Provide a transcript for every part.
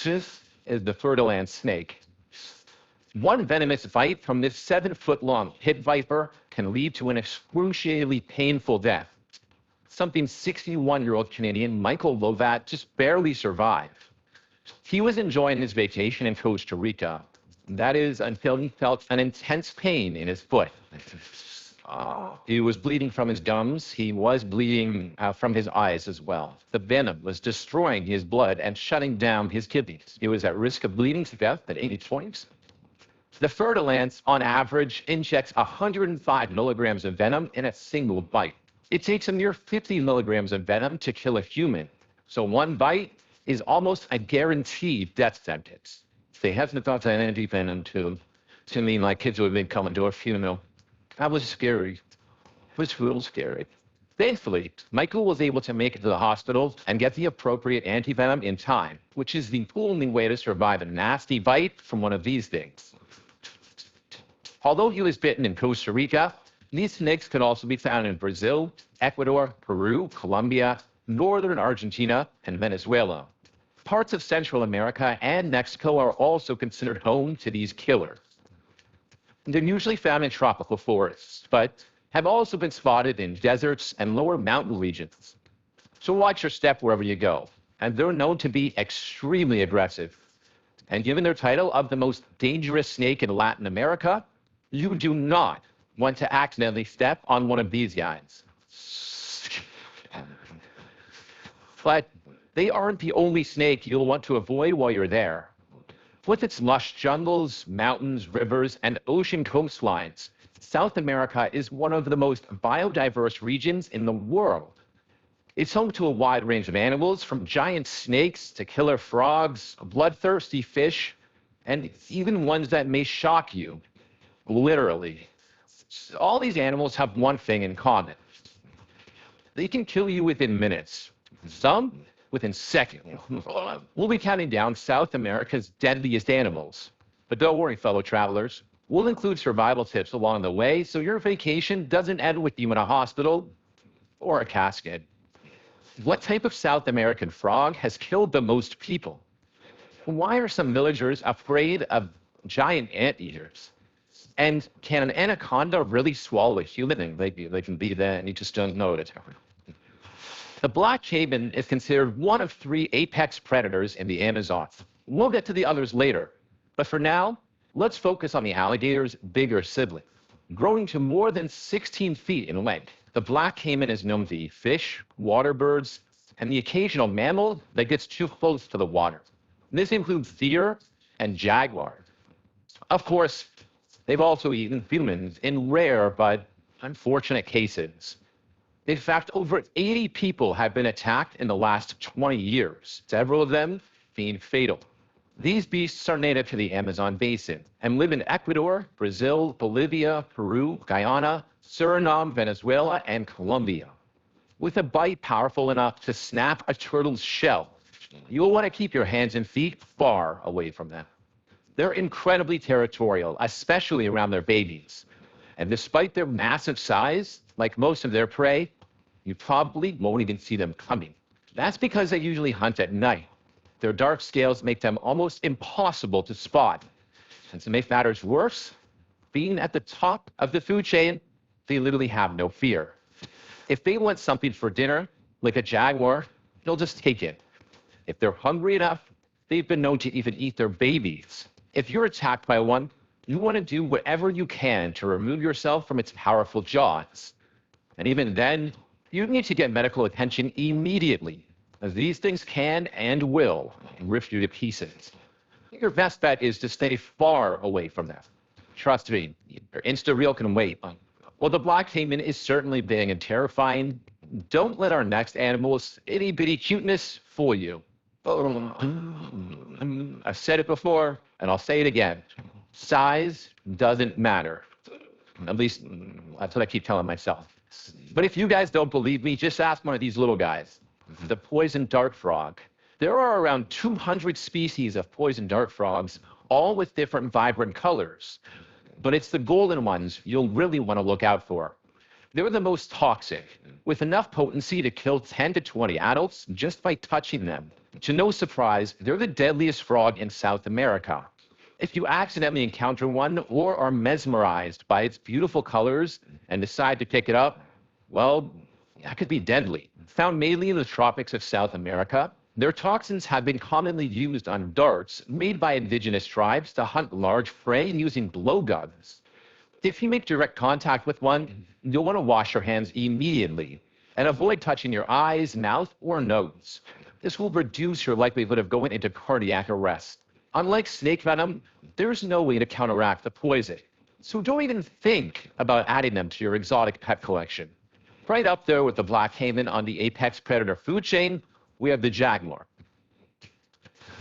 This is the fer-de-lance snake. One venomous bite from this 7-foot-long pit viper can lead to an excruciatingly painful death. Something 61-year-old Canadian Michael Lovat just barely survived. He was enjoying his vacation in Costa Rica. That is until he felt an intense pain in his foot. He was bleeding from his gums. He was bleeding from his eyes as well. The venom was destroying his blood and shutting down his kidneys. He was at risk of bleeding to death at 80 points. The fer-de-lance, on average, injects 105 milligrams of venom in a single bite. It takes a mere 50 milligrams of venom to kill a human. So one bite is almost a guaranteed death sentence. They haven't got that anti-venom to me, my kids would have been coming to a funeral. That was scary. It was real scary. Thankfully, Michael was able to make it to the hospital and get the appropriate anti-venom in time, which is the only way to survive a nasty bite from one of these things. Although he was bitten in Costa Rica, these snakes could also be found in Brazil, Ecuador, Peru, Colombia, northern Argentina, and Venezuela. Parts of Central America and Mexico are also considered home to these killers. They're usually found in tropical forests, but have also been spotted in deserts and lower mountain regions. So watch your step wherever you go. And they're known to be extremely aggressive. And given their title of the most dangerous snake in Latin America, you do not want to accidentally step on one of these guys. But they aren't the only snake you'll want to avoid while you're there. With its lush jungles, mountains, rivers, and ocean coastlines, South America is one of the most biodiverse regions in the world. It's home to a wide range of animals, from giant snakes to killer frogs, bloodthirsty fish, and even ones that may shock you, literally. All these animals have one thing in common. They can kill you within minutes. Some within seconds. We'll be counting down South America's deadliest animals. But don't worry, fellow travelers. We'll include survival tips along the way so your vacation doesn't end with you in a hospital or a casket. What type of South American frog has killed the most people? Why are some villagers afraid of giant anteaters? And can an anaconda really swallow a human? They can be there, and you just don't know it. The black caiman is considered one of 3 apex predators in the Amazon. We'll get to the others later. But for now, let's focus on the alligator's bigger sibling. Growing to more than 16 feet in length, the black caiman is known to eat fish, water birds, and the occasional mammal that gets too close to the water. This includes deer and jaguar. Of course, they've also eaten humans in rare but unfortunate cases. In fact, over 80 people have been attacked in the last 20 years, several of them being fatal. These beasts are native to the Amazon basin and live in Ecuador, Brazil, Bolivia, Peru, Guyana, Suriname, Venezuela, and Colombia. With a bite powerful enough to snap a turtle's shell, you'll want to keep your hands and feet far away from them. They're incredibly territorial, especially around their babies. And despite their massive size, like most of their prey, you probably won't even see them coming. That's because they usually hunt at night. Their dark scales make them almost impossible to spot. And to make matters worse, being at the top of the food chain, they literally have no fear. If they want something for dinner, like a jaguar, they'll just take it. If they're hungry enough, they've been known to even eat their babies. If you're attacked by one, you want to do whatever you can to remove yourself from its powerful jaws. And even then, you need to get medical attention immediately, as these things can and will rip you to pieces. Your best bet is to stay far away from them. Trust me, your Insta-reel can wait. While the black caiman is certainly big and terrifying, don't let our next animal's itty-bitty cuteness fool you. I've said it before, and I'll say it again. Size doesn't matter. At least, that's what I keep telling myself. But if you guys don't believe me, just ask one of these little guys, the poison dart frog. There are around 200 species of poison dart frogs, all with different vibrant colors. But it's the golden ones you'll really want to look out for. They're the most toxic, with enough potency to kill 10 to 20 adults just by touching them. To no surprise, they're the deadliest frog in South America. If you accidentally encounter one or are mesmerized by its beautiful colors and decide to pick it up, well, that could be deadly. Found mainly in the tropics of South America, their toxins have been commonly used on darts made by indigenous tribes to hunt large prey using blowguns. If you make direct contact with one, you'll want to wash your hands immediately and avoid touching your eyes, mouth, or nose. This will reduce your likelihood of going into cardiac arrest. Unlike snake venom, there's no way to counteract the poison. So don't even think about adding them to your exotic pet collection. Right up there with the black caiman on the apex predator food chain, we have the jaguar.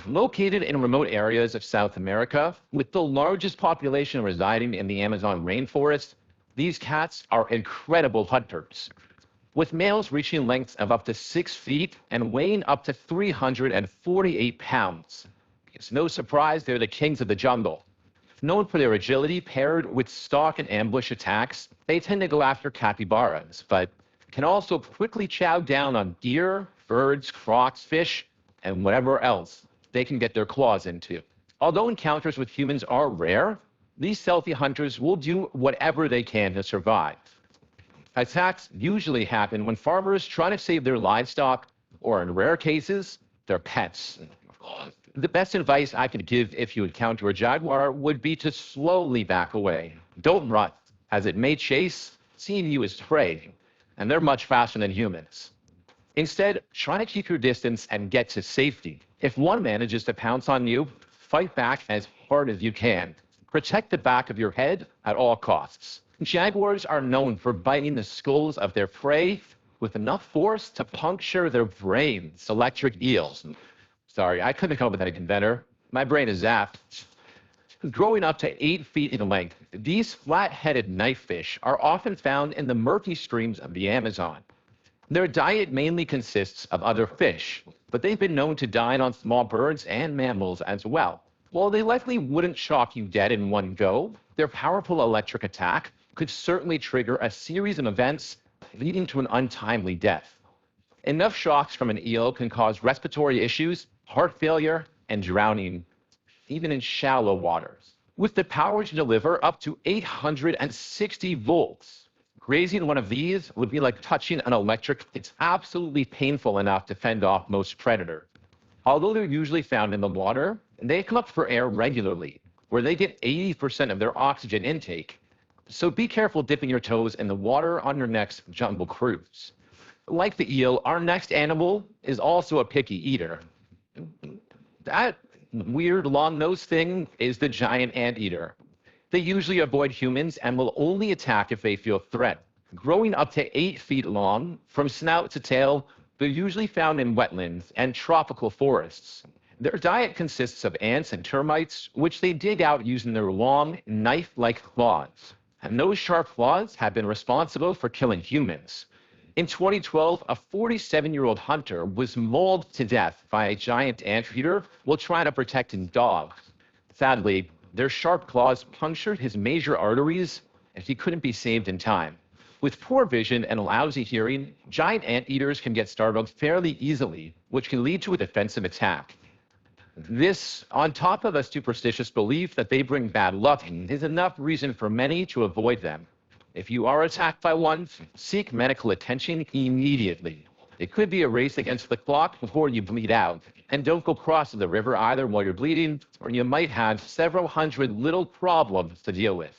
Located in remote areas of South America, with the largest population residing in the Amazon rainforest, these cats are incredible hunters, with males reaching lengths of up to 6 feet and weighing up to 348 pounds. It's no surprise they're the kings of the jungle. Known for their agility paired with stalk and ambush attacks, they tend to go after capybaras, but can also quickly chow down on deer, birds, crocs, fish, and whatever else they can get their claws into. Although encounters with humans are rare, these stealthy hunters will do whatever they can to survive. Attacks usually happen when farmers try to save their livestock, or in rare cases, their pets. The best advice I could give if you encounter a jaguar would be to slowly back away. Don't run, as it may chase, seeing you as prey, and they're much faster than humans. Instead, try to keep your distance and get to safety. If one manages to pounce on you, fight back as hard as you can. Protect the back of your head at all costs. Jaguars are known for biting the skulls of their prey with enough force to puncture their brains. Electric eels. Sorry, I couldn't come up with that inventor. My brain is zapped. Growing up to 8 feet in length, these flat-headed knifefish are often found in the murky streams of the Amazon. Their diet mainly consists of other fish, but they've been known to dine on small birds and mammals as well. While they likely wouldn't shock you dead in one go, their powerful electric attack could certainly trigger a series of events leading to an untimely death. Enough shocks from an eel can cause respiratory issues, heart failure, and drowning, even in shallow waters. With the power to deliver up to 860 volts, grazing one of these would be like touching an electric. It's absolutely painful enough to fend off most predators. Although they're usually found in the water, they come up for air regularly, where they get 80% of their oxygen intake. So be careful dipping your toes in the water on your next jungle cruise. Like the eel, our next animal is also a picky eater. That weird long-nosed thing is the giant anteater. They usually avoid humans and will only attack if they feel threat. Growing up to 8 feet long, from snout to tail, they're usually found in wetlands and tropical forests. Their diet consists of ants and termites, which they dig out using their long, knife-like claws. And those sharp claws have been responsible for killing humans. In 2012, a 47-year-old hunter was mauled to death by a giant anteater while trying to protect his dog. Sadly, their sharp claws punctured his major arteries, and he couldn't be saved in time. With poor vision and lousy hearing, giant anteaters can get startled fairly easily, which can lead to a defensive attack. This, on top of a superstitious belief that they bring bad luck, is enough reason for many to avoid them. If you are attacked by one, seek medical attention immediately. It could be a race against the clock before you bleed out. And don't go crossing the river either while you're bleeding, or you might have several hundred little problems to deal with.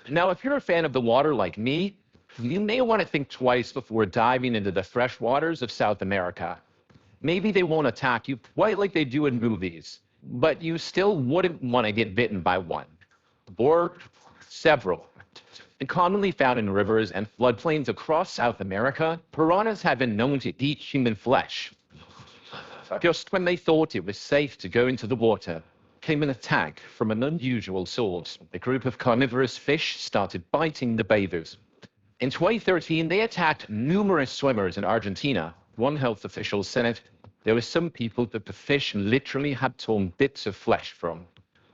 Now, if you're a fan of the water like me, you may want to think twice before diving into the fresh waters of South America. Maybe they won't attack you quite like they do in movies, but you still wouldn't want to get bitten by one, or several. And commonly found in rivers and floodplains across South America, piranhas have been known to eat human flesh. Just when they thought it was safe to go into the water, came an attack from an unusual source. A group of carnivorous fish started biting the bathers. In 2013, they attacked numerous swimmers in Argentina. One health official said there were some people that the fish literally had torn bits of flesh from.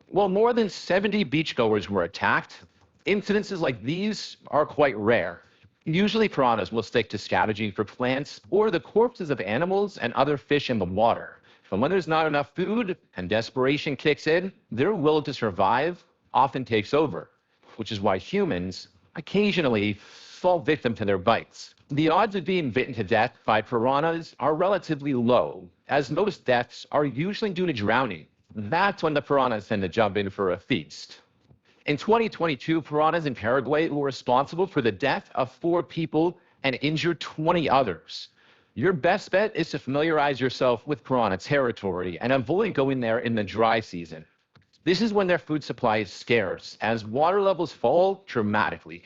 While more than 70 beachgoers were attacked, incidences like these are quite rare. Usually piranhas will stick to scavenging for plants or the corpses of animals and other fish in the water. But when there's not enough food and desperation kicks in, their will to survive often takes over, which is why humans occasionally fall victim to their bites. The odds of being bitten to death by piranhas are relatively low, as most deaths are usually due to drowning. That's when the piranhas tend to jump in for a feast. In 2022, piranhas in Paraguay were responsible for the death of 4 people and injured 20 others. Your best bet is to familiarize yourself with piranha territory and avoid going there in the dry season. This is when their food supply is scarce, as water levels fall dramatically.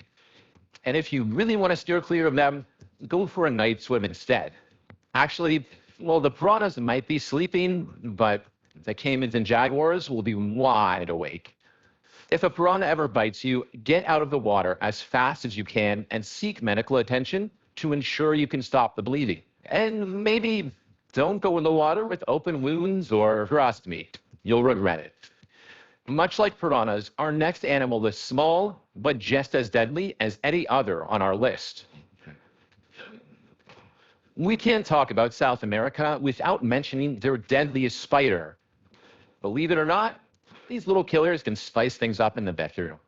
And if you really want to steer clear of them, go for a night swim instead. Actually, well, the piranhas might be sleeping, but the caimans and jaguars will be wide awake. If a piranha ever bites you, get out of the water as fast as you can and seek medical attention to ensure you can stop the bleeding. And maybe don't go in the water with open wounds or crust meat. You'll regret it. Much like piranhas, our next animal is small, but just as deadly as any other on our list. We can't talk about South America without mentioning their deadliest spider. Believe it or not, these little killers can spice things up in the bedroom.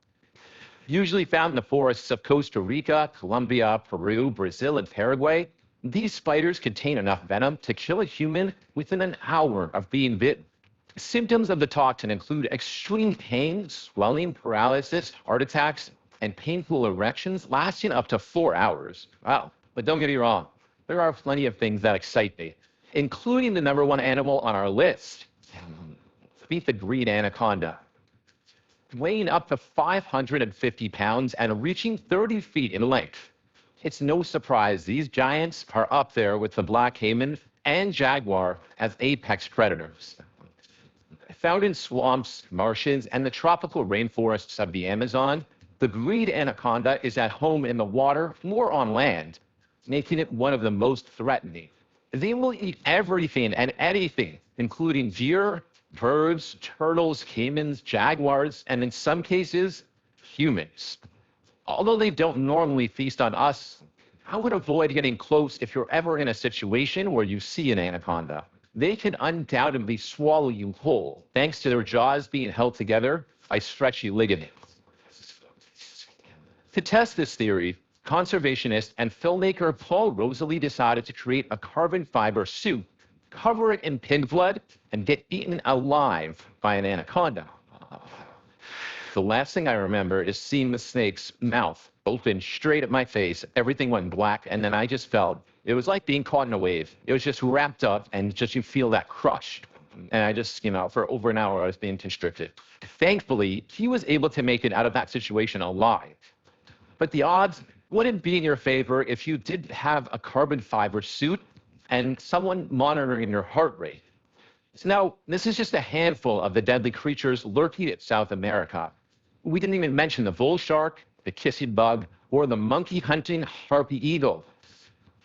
Usually found in the forests of Costa Rica, Colombia, Peru, Brazil, and Paraguay, these spiders contain enough venom to kill a human within an hour of being bitten. Symptoms of the toxin include extreme pain, swelling, paralysis, heart attacks, and painful erections lasting up to 4 hours. Wow. But don't get me wrong, there are plenty of things that excite me, including the #1 animal on our list. Meet the green anaconda. Weighing up to 550 pounds and reaching 30 feet in length. It's no surprise these giants are up there with the black caiman and jaguar as apex predators. Found in swamps, marshes, and the tropical rainforests of the Amazon, the green anaconda is at home in the water or on land, making it one of the most threatening. They will eat everything and anything, including deer, birds, turtles, caimans, jaguars, and in some cases, humans. Although they don't normally feast on us, I would avoid getting close if you're ever in a situation where you see an anaconda. They can undoubtedly swallow you whole, thanks to their jaws being held together by stretchy ligaments. To test this theory, conservationist and filmmaker Paul Rosalie decided to create a carbon fiber suit, cover it in pig blood, and get eaten alive by an anaconda. The last thing I remember is seeing the snake's mouth open straight at my face. Everything went black, and then I just felt, it was like being caught in a wave. It was just wrapped up, and just you feel that crush. And I just, for over an hour, I was being constricted. Thankfully, he was able to make it out of that situation alive. But the odds wouldn't be in your favor if you did have a carbon fiber suit and someone monitoring your heart rate. So now, this is just a handful of the deadly creatures lurking in South America. We didn't even mention the bull shark, the kissing bug, or the monkey-hunting harpy eagle.